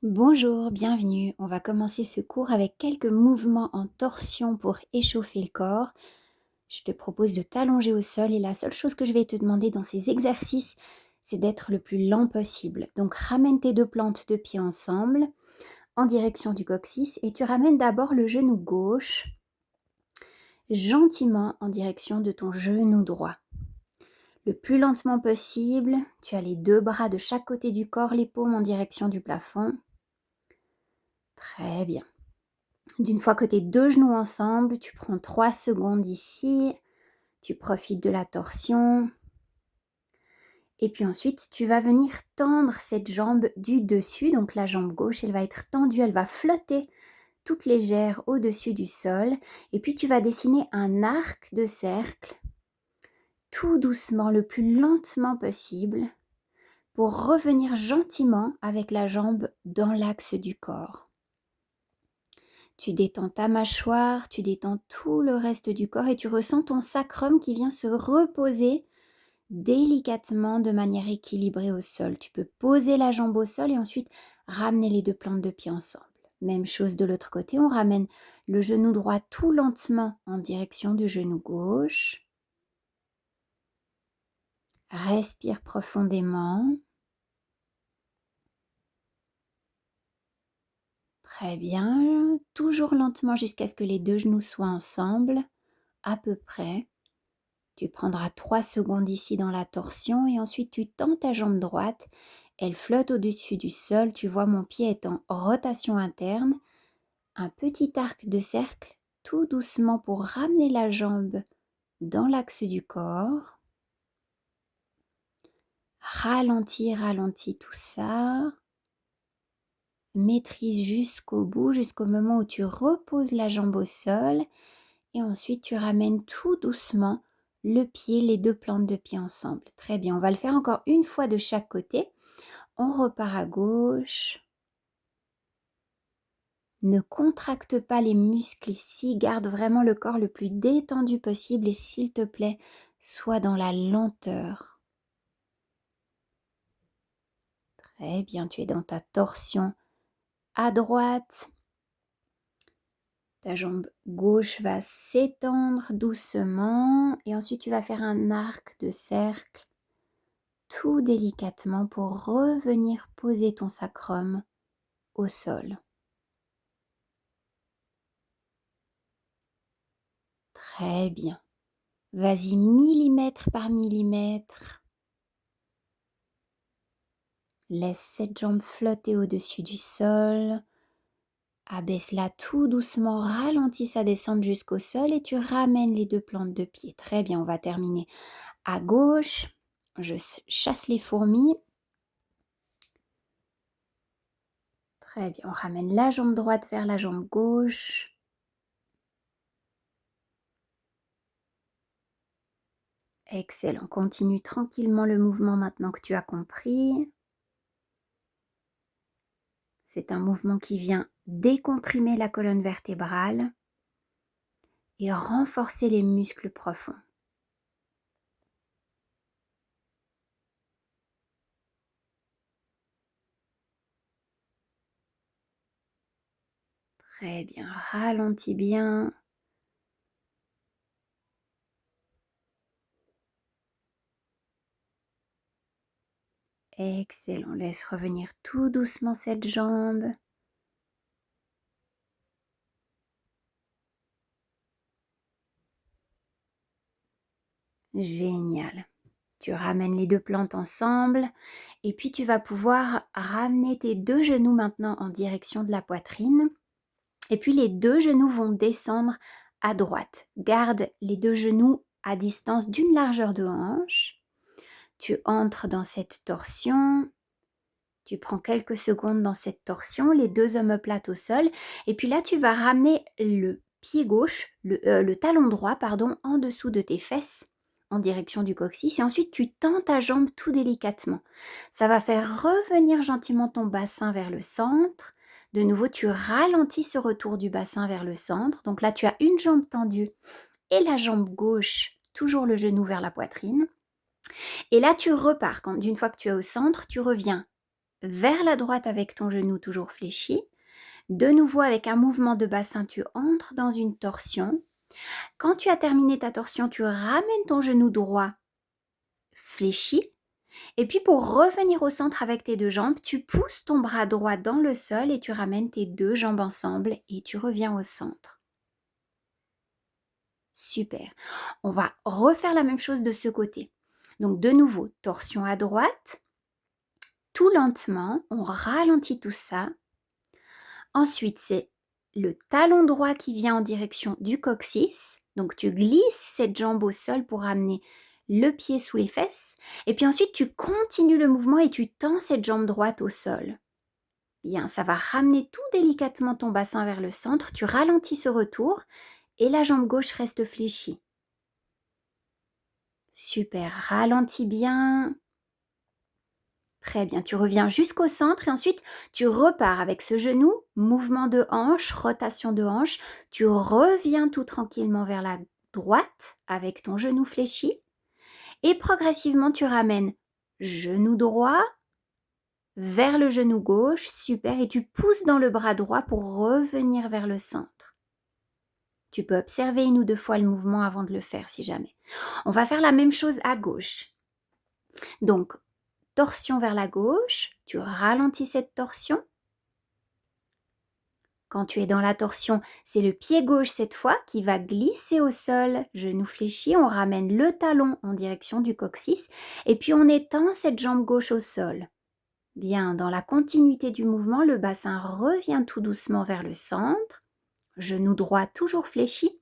Bonjour, bienvenue. On va commencer ce cours avec quelques mouvements en torsion pour échauffer le corps. Je te propose de t'allonger au sol et la seule chose que je vais te demander dans ces exercices, c'est d'être le plus lent possible. Donc ramène tes deux plantes de pied ensemble en direction du coccyx et tu ramènes d'abord le genou gauche gentiment en direction de ton genou droit. Le plus lentement possible, tu as les deux bras de chaque côté du corps, les paumes en direction du plafond. Très bien. D'une fois que tes deux genoux ensemble, tu prends 3 secondes ici, tu profites de la torsion. Et puis ensuite, tu vas venir tendre cette jambe du dessus, donc la jambe gauche, elle va être tendue, elle va flotter toute légère au-dessus du sol. Et puis tu vas dessiner un arc de cercle, tout doucement, le plus lentement possible, pour revenir gentiment avec la jambe dans l'axe du corps. Tu détends ta mâchoire, tu détends tout le reste du corps et tu ressens ton sacrum qui vient se reposer délicatement de manière équilibrée au sol. Tu peux poser la jambe au sol et ensuite ramener les deux plantes de pied ensemble. Même chose de l'autre côté, on ramène le genou droit tout lentement en direction du genou gauche. Respire profondément. Très bien. Toujours lentement jusqu'à ce que les deux genoux soient ensemble, à peu près. Tu prendras 3 secondes ici dans la torsion et ensuite tu tends ta jambe droite. Elle flotte au-dessus du sol. Tu vois mon pied est en rotation interne. Un petit arc de cercle tout doucement pour ramener la jambe dans l'axe du corps. Ralentis, ralentis tout ça. Maîtrise jusqu'au bout, jusqu'au moment où tu reposes la jambe au sol. Et ensuite, tu ramènes tout doucement le pied, les deux plantes de pied ensemble. Très bien, on va le faire encore une fois de chaque côté. On repart à gauche. Ne contracte pas les muscles ici, garde vraiment le corps le plus détendu possible et s'il te plaît, sois dans la lenteur. Très bien, tu es dans ta torsion à droite. Ta jambe gauche va s'étendre doucement et ensuite tu vas faire un arc de cercle tout délicatement pour revenir poser ton sacrum au sol. Très bien. Vas-y millimètre par millimètre. Laisse cette jambe flotter au-dessus du sol. Abaisse-la tout doucement, ralentis sa descente jusqu'au sol et tu ramènes les deux plantes de pied. Très bien, on va terminer à gauche. Je chasse les fourmis. Très bien, on ramène la jambe droite vers la jambe gauche. Excellent, continue tranquillement le mouvement maintenant que tu as compris. C'est un mouvement qui vient décomprimer la colonne vertébrale et renforcer les muscles profonds. Très bien, ralentis bien. Excellent, laisse revenir tout doucement cette jambe. Génial. Tu ramènes les deux plantes ensemble et puis tu vas pouvoir ramener tes deux genoux maintenant en direction de la poitrine. Et puis les deux genoux vont descendre à droite. Garde les deux genoux à distance d'une largeur de hanche. Tu entres dans cette torsion. Tu prends quelques secondes dans cette torsion, les deux omoplates au sol. Et puis là, tu vas ramener le pied gauche, le talon droit, pardon, en dessous de tes fesses en direction du coccyx. Et ensuite, tu tends ta jambe tout délicatement. Ça va faire revenir gentiment ton bassin vers le centre. De nouveau, tu ralentis ce retour du bassin vers le centre. Donc là, tu as une jambe tendue et la jambe gauche, toujours le genou vers la poitrine. Et là, tu repars. D'une fois que tu es au centre, tu reviens vers la droite avec ton genou toujours fléchi. De nouveau, avec un mouvement de bassin, tu entres dans une torsion. Quand tu as terminé ta torsion, tu ramènes ton genou droit fléchi. Et puis pour revenir au centre avec tes deux jambes, tu pousses ton bras droit dans le sol et tu ramènes tes deux jambes ensemble et tu reviens au centre. Super. On va refaire la même chose de ce côté. Donc de nouveau, torsion à droite. Tout lentement, on ralentit tout ça. Ensuite, c'est le talon droit qui vient en direction du coccyx. Donc tu glisses cette jambe au sol pour amener le pied sous les fesses. Et puis ensuite, tu continues le mouvement et tu tends cette jambe droite au sol. Bien, ça va ramener tout délicatement ton bassin vers le centre. Tu ralentis ce retour et la jambe gauche reste fléchie. Super, ralentis bien. Très bien, tu reviens jusqu'au centre et ensuite tu repars avec ce genou, mouvement de hanche, rotation de hanche. Tu reviens tout tranquillement vers la droite avec ton genou fléchi et progressivement tu ramènes genou droit vers le genou gauche, super, et tu pousses dans le bras droit pour revenir vers le centre. Tu peux observer une ou deux fois le mouvement avant de le faire si jamais. On va faire la même chose à gauche. Donc, torsion vers la gauche, tu ralentis cette torsion. Quand tu es dans la torsion, c'est le pied gauche cette fois qui va glisser au sol, genou fléchi, on ramène le talon en direction du coccyx et puis on étend cette jambe gauche au sol. Bien, dans la continuité du mouvement, le bassin revient tout doucement vers le centre, genou droit toujours fléchi.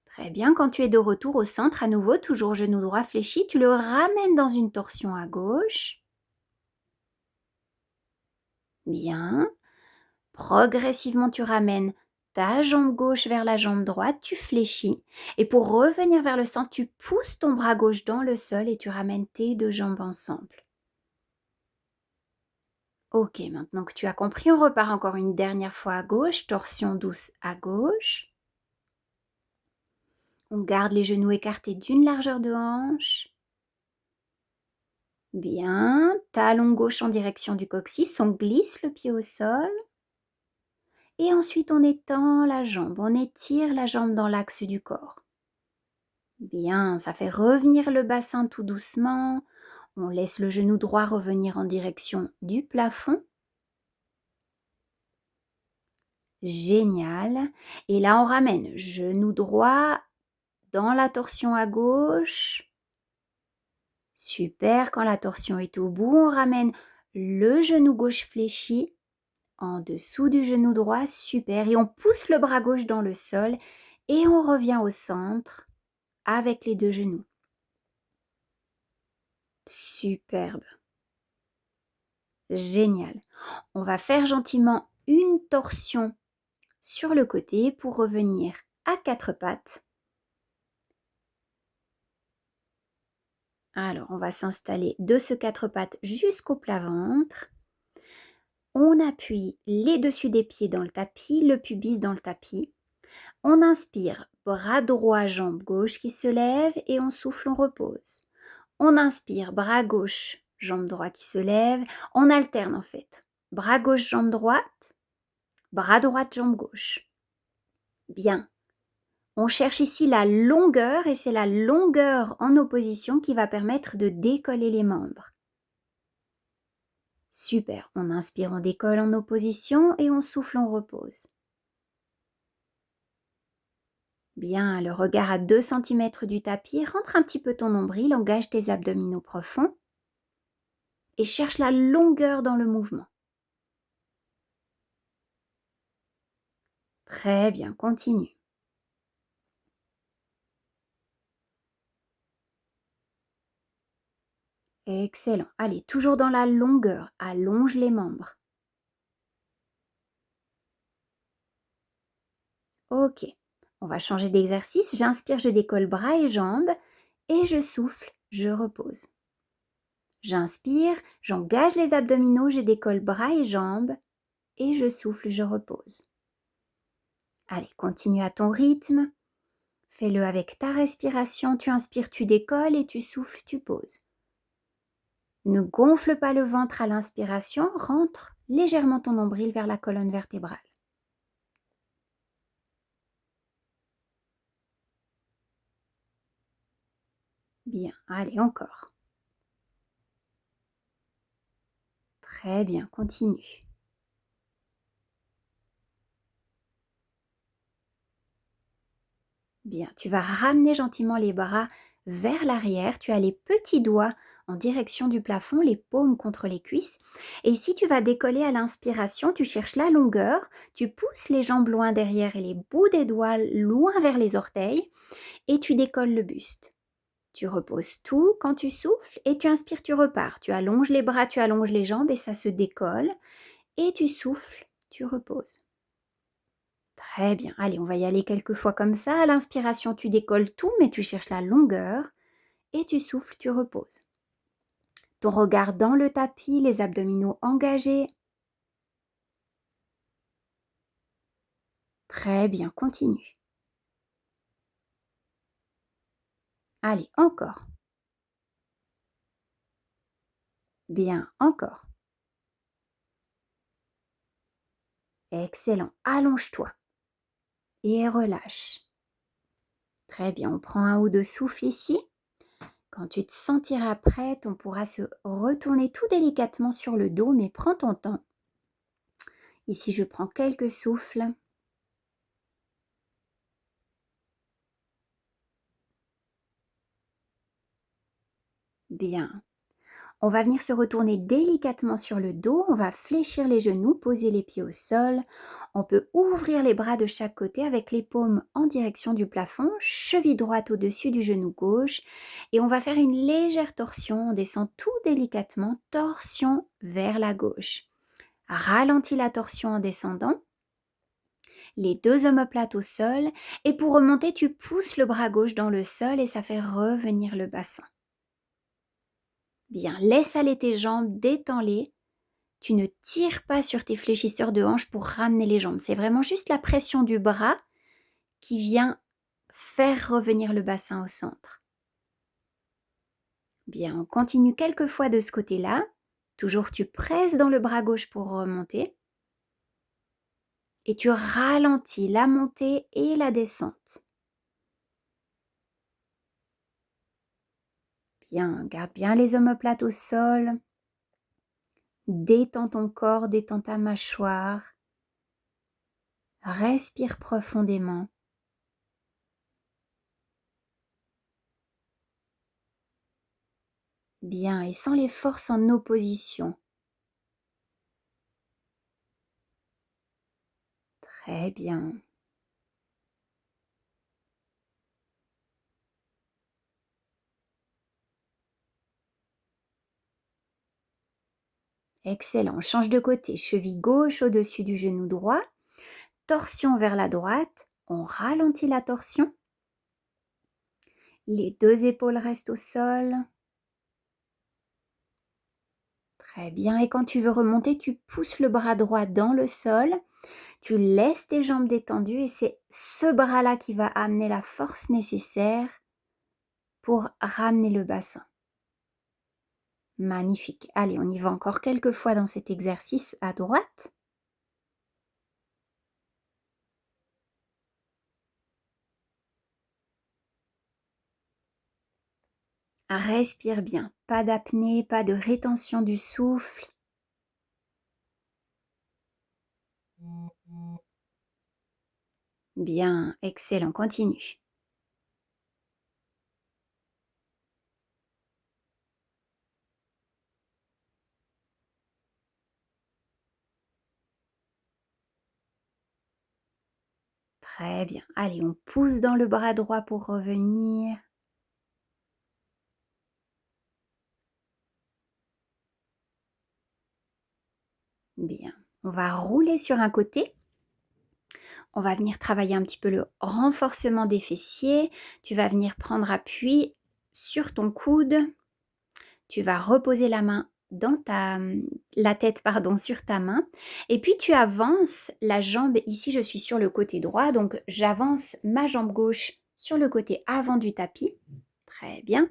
Très bien, quand tu es de retour au centre, à nouveau, toujours genou droit fléchi, tu le ramènes dans une torsion à gauche. Bien. Progressivement, tu ramènes ta jambe gauche vers la jambe droite, tu fléchis. Et pour revenir vers le centre, tu pousses ton bras gauche dans le sol et tu ramènes tes deux jambes ensemble. Ok, maintenant que tu as compris, on repart encore une dernière fois à gauche, torsion douce à gauche. On garde les genoux écartés d'une largeur de hanche. Bien, talon gauche en direction du coccyx, on glisse le pied au sol. Et ensuite, on étend la jambe, on étire la jambe dans l'axe du corps. Bien, ça fait revenir le bassin tout doucement. On laisse le genou droit revenir en direction du plafond. Génial. Et là, on ramène genou droit dans la torsion à gauche. Super, quand la torsion est au bout, on ramène le genou gauche fléchi en dessous du genou droit. Super, et on pousse le bras gauche dans le sol et on revient au centre avec les deux genoux. Superbe. Génial. On va faire gentiment une torsion sur le côté pour revenir à quatre pattes. Alors, on va s'installer de ce quatre pattes jusqu'au plat-ventre. On appuie les dessus des pieds dans le tapis, le pubis dans le tapis. On inspire, bras droit, jambe gauche qui se lève et on souffle, on repose. On inspire, bras gauche, jambe droite qui se lève. On alterne en fait. Bras gauche, jambe droite, bras droite, jambe gauche. Bien. On cherche ici la longueur et c'est la longueur en opposition qui va permettre de décoller les membres. Super. On inspire, on décolle en opposition et on souffle, on repose. Bien, le regard à 2 cm du tapis, rentre un petit peu ton nombril, engage tes abdominaux profonds et cherche la longueur dans le mouvement. Très bien, continue. Excellent. Allez, toujours dans la longueur, allonge les membres. Ok, on va changer d'exercice. J'inspire, je décolle bras et jambes et je souffle, je repose. J'inspire, j'engage les abdominaux, je décolle bras et jambes et je souffle, je repose. Allez, continue à ton rythme. Fais-le avec ta respiration. Tu inspires, tu décolles et tu souffles, tu poses. Ne gonfle pas le ventre à l'inspiration, rentre légèrement ton nombril vers la colonne vertébrale. Bien, allez encore. Très bien, continue. Bien, tu vas ramener gentiment les bras vers l'arrière. Tu as les petits doigts en direction du plafond, les paumes contre les cuisses. Et si tu vas décoller à l'inspiration, tu cherches la longueur, tu pousses les jambes loin derrière et les bouts des doigts loin vers les orteils et tu décolles le buste. Tu reposes tout quand tu souffles et tu inspires, tu repars. Tu allonges les bras, tu allonges les jambes et ça se décolle. Et tu souffles, tu reposes. Très bien. Allez, on va y aller quelques fois comme ça. À l'inspiration, tu décolles tout, mais tu cherches la longueur. Et tu souffles, tu reposes. Ton regard dans le tapis, les abdominaux engagés. Très bien, continue. Allez, encore. Bien, encore. Excellent. Allonge-toi et relâche. Très bien, on prend un ou deux souffles ici. Quand tu te sentiras prête, on pourra se retourner tout délicatement sur le dos, mais prends ton temps. Ici, je prends quelques souffles. Bien. On va venir se retourner délicatement sur le dos, on va fléchir les genoux, poser les pieds au sol. On peut ouvrir les bras de chaque côté avec les paumes en direction du plafond, cheville droite au-dessus du genou gauche. Et on va faire une légère torsion, on descend tout délicatement, torsion vers la gauche. Ralentis la torsion en descendant. Les deux omoplates au sol. Et pour remonter, tu pousses le bras gauche dans le sol et ça fait revenir le bassin. Bien, laisse aller tes jambes, détends-les. Tu ne tires pas sur tes fléchisseurs de hanches pour ramener les jambes. C'est vraiment juste la pression du bras qui vient faire revenir le bassin au centre. Bien, on continue quelques fois de ce côté-là. Toujours tu presses dans le bras gauche pour remonter. Et tu ralentis la montée et la descente. Bien, garde bien les omoplates au sol. Détends ton corps, détends ta mâchoire. Respire profondément. Bien, et sens les forces en opposition. Très bien. Excellent. On change de côté. Cheville gauche au-dessus du genou droit. Torsion vers la droite. On ralentit la torsion. Les deux épaules restent au sol. Très bien. Et quand tu veux remonter, tu pousses le bras droit dans le sol. Tu laisses tes jambes détendues et c'est ce bras-là qui va amener la force nécessaire pour ramener le bassin. Magnifique. Allez, on y va encore quelques fois dans cet exercice à droite. Respire bien. Pas d'apnée, pas de rétention du souffle. Bien, excellent, continue. Très bien. Allez, on pousse dans le bras droit pour revenir. Bien. On va rouler sur un côté. On va venir travailler un petit peu le renforcement des fessiers. Tu vas venir prendre appui sur ton coude. Tu vas reposer la main dans la tête pardon, sur ta main. Et puis tu avances la jambe. Ici, je suis sur le côté droit. Donc, j'avance ma jambe gauche sur le côté avant du tapis. Très bien.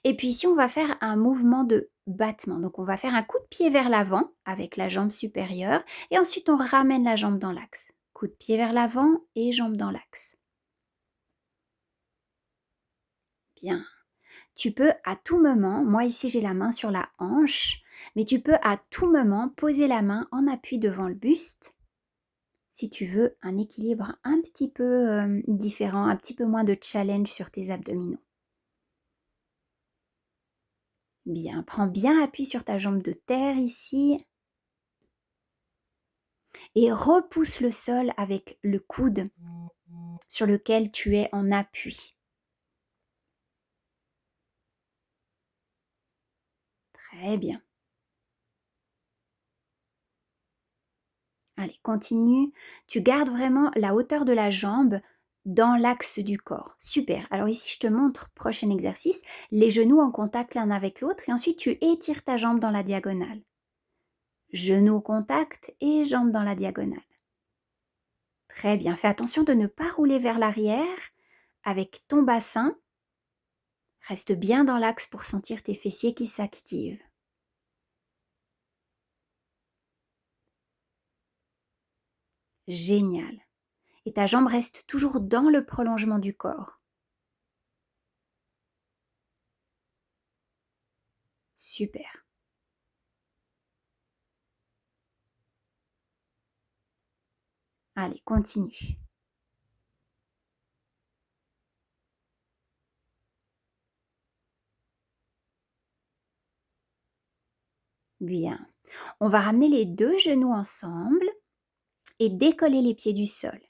Et puis ici, on va faire un mouvement de battement. Donc on va faire un coup de pied vers l'avant avec la jambe supérieure et ensuite on ramène la jambe dans l'axe. Coup de pied vers l'avant et jambe dans l'axe. Bien. Tu peux à tout moment, moi ici j'ai la main sur la hanche, mais tu peux à tout moment poser la main en appui devant le buste si tu veux un équilibre un petit peu différent, un petit peu moins de challenge sur tes abdominaux. Bien, prends bien appui sur ta jambe de terre ici et repousse le sol avec le coude sur lequel tu es en appui. Très bien. Allez, continue. Tu gardes vraiment la hauteur de la jambe dans l'axe du corps. Super. Alors ici, je te montre, prochain exercice, les genoux en contact l'un avec l'autre et ensuite tu étires ta jambe dans la diagonale. Genoux au contact et jambe dans la diagonale. Très bien. Fais attention de ne pas rouler vers l'arrière avec ton bassin. Reste bien dans l'axe pour sentir tes fessiers qui s'activent. Génial. Et ta jambe reste toujours dans le prolongement du corps. Super. Allez, continue. Bien. On va ramener les deux genoux ensemble et décoller les pieds du sol.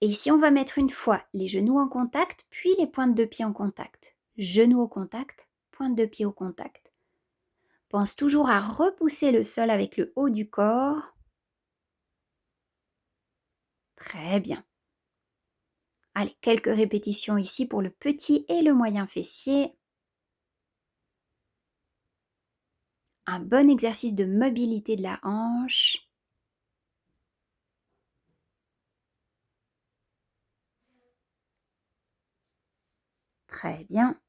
Et ici, on va mettre une fois les genoux en contact, puis les pointes de pied en contact. Genoux au contact, pointe de pied au contact. Pense toujours à repousser le sol avec le haut du corps. Très bien. Allez, quelques répétitions ici pour le petit et le moyen fessier. Un bon exercice de mobilité de la hanche. Très bien.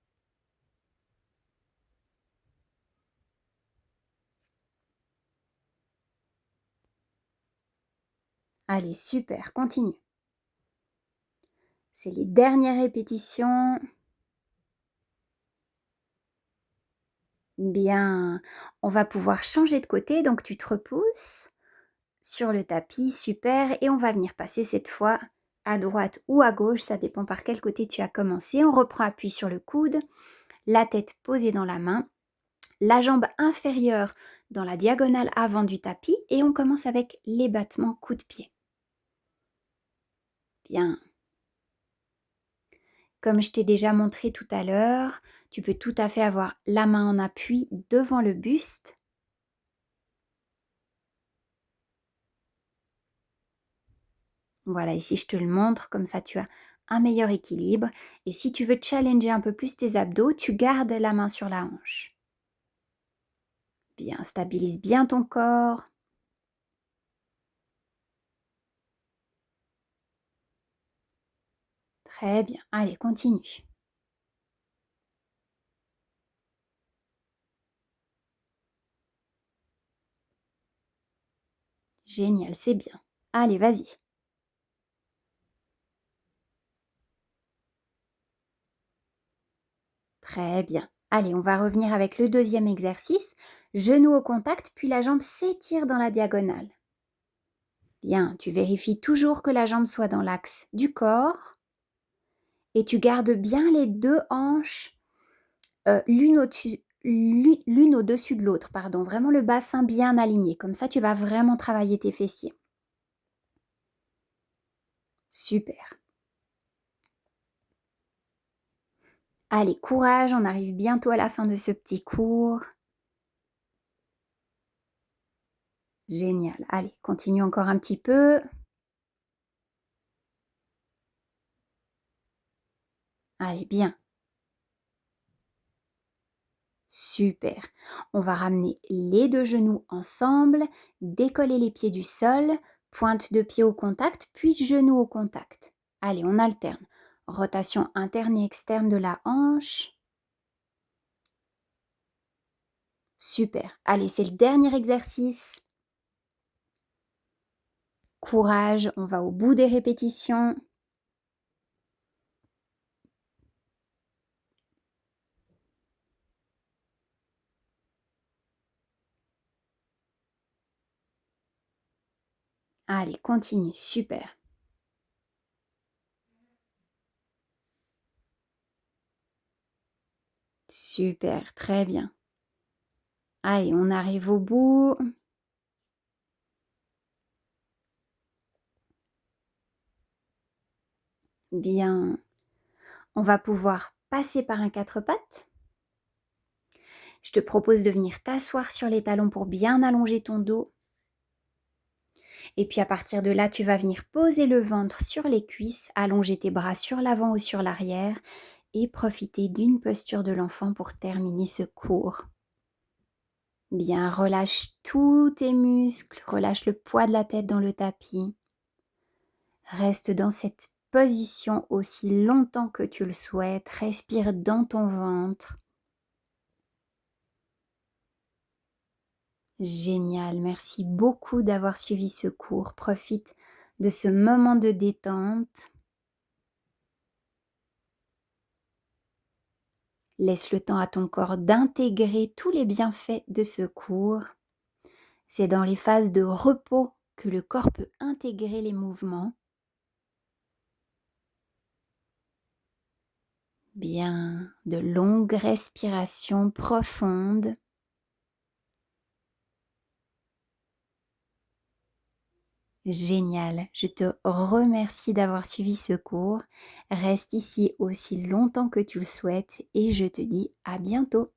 Allez, super, continue. C'est les dernières répétitions. Bien, on va pouvoir changer de côté, donc tu te repousses sur le tapis, super, et on va venir passer cette fois à droite ou à gauche, ça dépend par quel côté tu as commencé. On reprend appui sur le coude, la tête posée dans la main, la jambe inférieure dans la diagonale avant du tapis et on commence avec les battements coup de pied. Bien. Comme je t'ai déjà montré tout à l'heure, tu peux tout à fait avoir la main en appui devant le buste. Voilà, ici je te le montre, comme ça tu as un meilleur équilibre. Et si tu veux challenger un peu plus tes abdos, tu gardes la main sur la hanche. Bien, stabilise bien ton corps. Très bien, allez, continue. Génial, c'est bien. Allez, vas-y. Très bien. Allez, on va revenir avec le deuxième exercice. Genou au contact, puis la jambe s'étire dans la diagonale. Bien, tu vérifies toujours que la jambe soit dans l'axe du corps et tu gardes bien les deux hanches l'une au-dessus de l'autre, pardon. Vraiment le bassin bien aligné. Comme ça, tu vas vraiment travailler tes fessiers. Super. Allez, courage, on arrive bientôt à la fin de ce petit cours. Génial. Allez, continue encore un petit peu. Allez, bien. Super. On va ramener les deux genoux ensemble, décoller les pieds du sol, pointe de pied au contact, puis genoux au contact. Allez, on alterne. Rotation interne et externe de la hanche. Super. Allez, c'est le dernier exercice. Courage, on va au bout des répétitions. Allez, continue, super. Super, très bien. Allez, on arrive au bout. Bien. On va pouvoir passer par un quatre pattes. Je te propose de venir t'asseoir sur les talons pour bien allonger ton dos. Et puis à partir de là, tu vas venir poser le ventre sur les cuisses, allonger tes bras sur l'avant ou sur l'arrière et profiter d'une posture de l'enfant pour terminer ce cours. Bien, relâche tous tes muscles, relâche le poids de la tête dans le tapis. Reste dans cette position aussi longtemps que tu le souhaites. Respire dans ton ventre. Génial, merci beaucoup d'avoir suivi ce cours. Profite de ce moment de détente. Laisse le temps à ton corps d'intégrer tous les bienfaits de ce cours. C'est dans les phases de repos que le corps peut intégrer les mouvements. Bien, de longues respirations profondes. Génial, je te remercie d'avoir suivi ce cours. Reste ici aussi longtemps que tu le souhaites et je te dis à bientôt.